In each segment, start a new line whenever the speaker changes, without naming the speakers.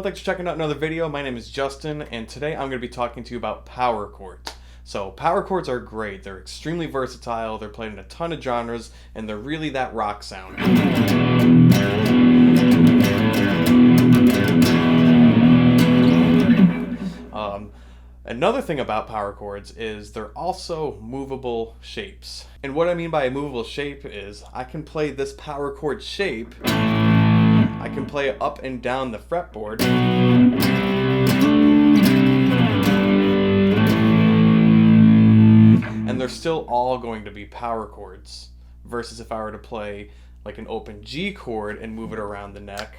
thanks for checking out another video. My name is Justin, and today I'm going to be talking to you about power chords. So power chords are great. They're extremely versatile, they're played in a ton of genres, and they're really that rock sound. Another thing about power chords is they're also movable shapes. And what I mean by a movable shape is I can play this power chord shape, I can play it up and down the fretboard, and they're still all going to be power chords, versus if I were to play like an open G chord and move it around the neck.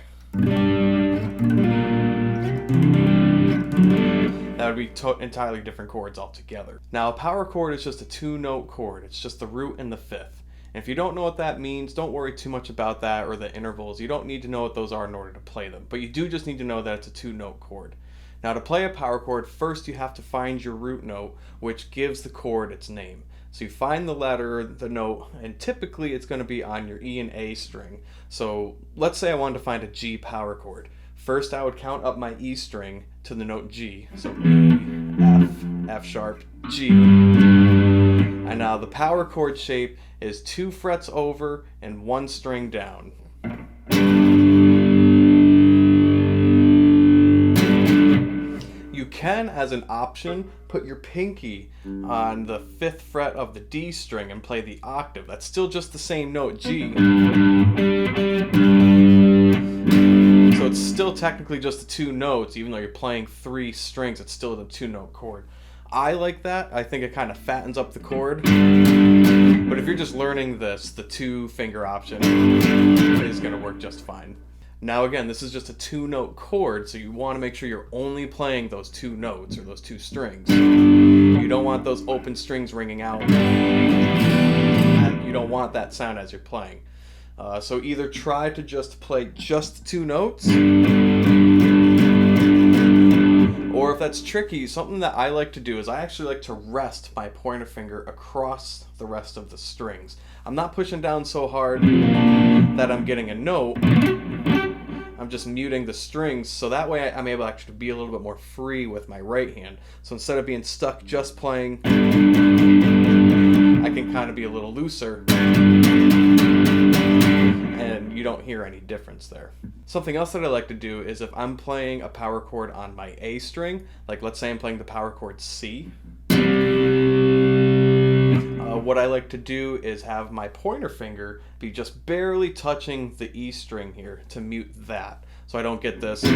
That would be entirely different chords altogether. Now, a power chord is just a two-note chord. It's just the root and the fifth. And if you don't know what that means, don't worry too much about that or the intervals. You don't need to know what those are in order to play them. But you do just need to know that it's a two-note chord. Now, to play a power chord, first you have to find your root note, which gives the chord its name. So you find the letter, the note, and typically it's going to be on your E and A string. So let's say I wanted to find a G power chord. First, I would count up my E string to the note G. So E, F, F sharp, G. And now the power chord shape is 2 frets over and 1 string down. You can, as an option, put your pinky on the 5th fret of the D string and play the octave. That's still just the same note, G. So it's still technically just the 2 notes, even though you're playing 3 strings, it's still the 2-note chord. I like that. I think it kind of fattens up the chord. But if you're just learning this, the 2-finger option is going to work just fine. Now again, this is just a 2-note chord, so you want to make sure you're only playing those 2 notes or those 2 strings. You don't want those open strings ringing out. And you don't want that sound as you're playing. So either try to just play just 2 notes, or if that's tricky, something that I like to do is I actually like to rest my pointer finger across the rest of the strings. I'm not pushing down so hard that I'm getting a note. I'm just muting the strings, so that way I'm able actually to be a little bit more free with my right hand. So instead of being stuck just playing, I can kind of be a little looser, and you don't hear any difference there. Something else that I like to do is if I'm playing a power chord on my A string, like let's say I'm playing the power chord C, what I like to do is have my pointer finger be just barely touching the E string here to mute that. So I don't get this, but I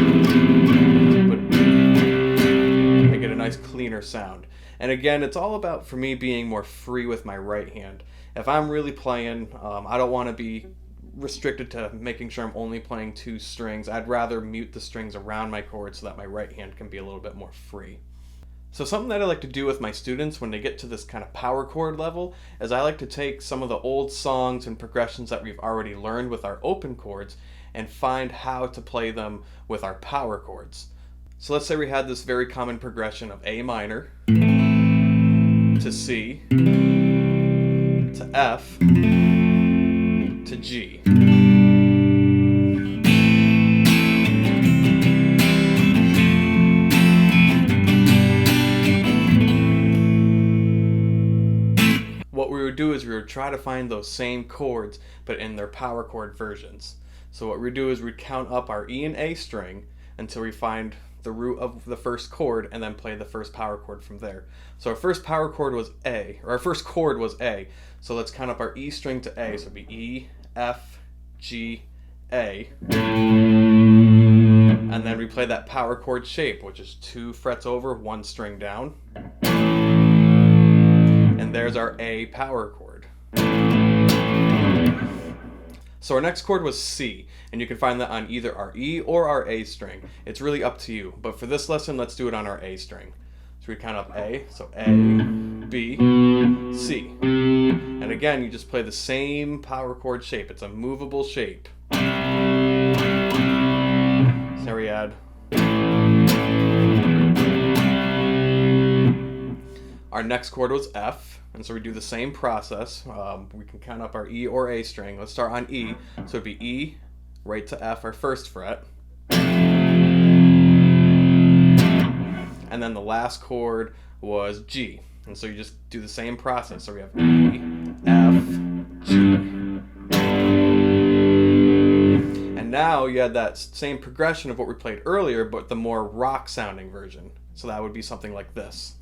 get a nice cleaner sound. And again, it's all about, for me, being more free with my right hand. If I'm really playing, I don't want to be restricted to making sure I'm only playing 2 strings. I'd rather mute the strings around my chord so that my right hand can be a little bit more free. So something that I like to do with my students when they get to this kind of power chord level is I like to take some of the old songs and progressions that we've already learned with our open chords and find how to play them with our power chords. So let's say we had this very common progression of A minor to C to F to G. What we would do is we would try to find those same chords but in their power chord versions. So what we would do is we'd count up our E and A string until we find the root of the first chord and then play the first power chord from there. So our first power chord was A, or our first chord was A. So let's count up our E string to A. So it'd be E, F, G, A. And then we play that power chord shape, which is 2 frets over, 1 string down. And there's our A power chord. So our next chord was C, and you can find that on either our E or our A string. It's really up to you, but for this lesson, let's do it on our A string. So we count up A, so A, B, C. And again, you just play the same power chord shape. It's a movable shape. So there we add. Our next chord was F, and so we do the same process. We can count up our E or A string. Let's start on E. So it'd be E, right to F, our first fret. And and then the last chord was G. And so you just do the same process. So we have E, F, G. And now you had that same progression of what we played earlier, but the more rock sounding version. So that would be something like this.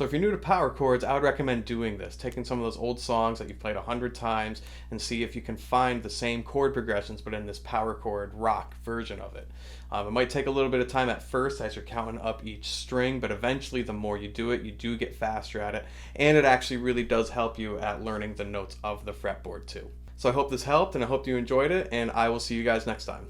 So if you're new to power chords, I would recommend doing this, taking some of those old songs that you've played 100 times and see if you can find the same chord progressions but in this power chord rock version of it. It might take a little bit of time at first as you're counting up each string, but eventually the more you do it, you do get faster at it, and it actually really does help you at learning the notes of the fretboard too. So I hope this helped, and I hope you enjoyed it, and I will see you guys next time.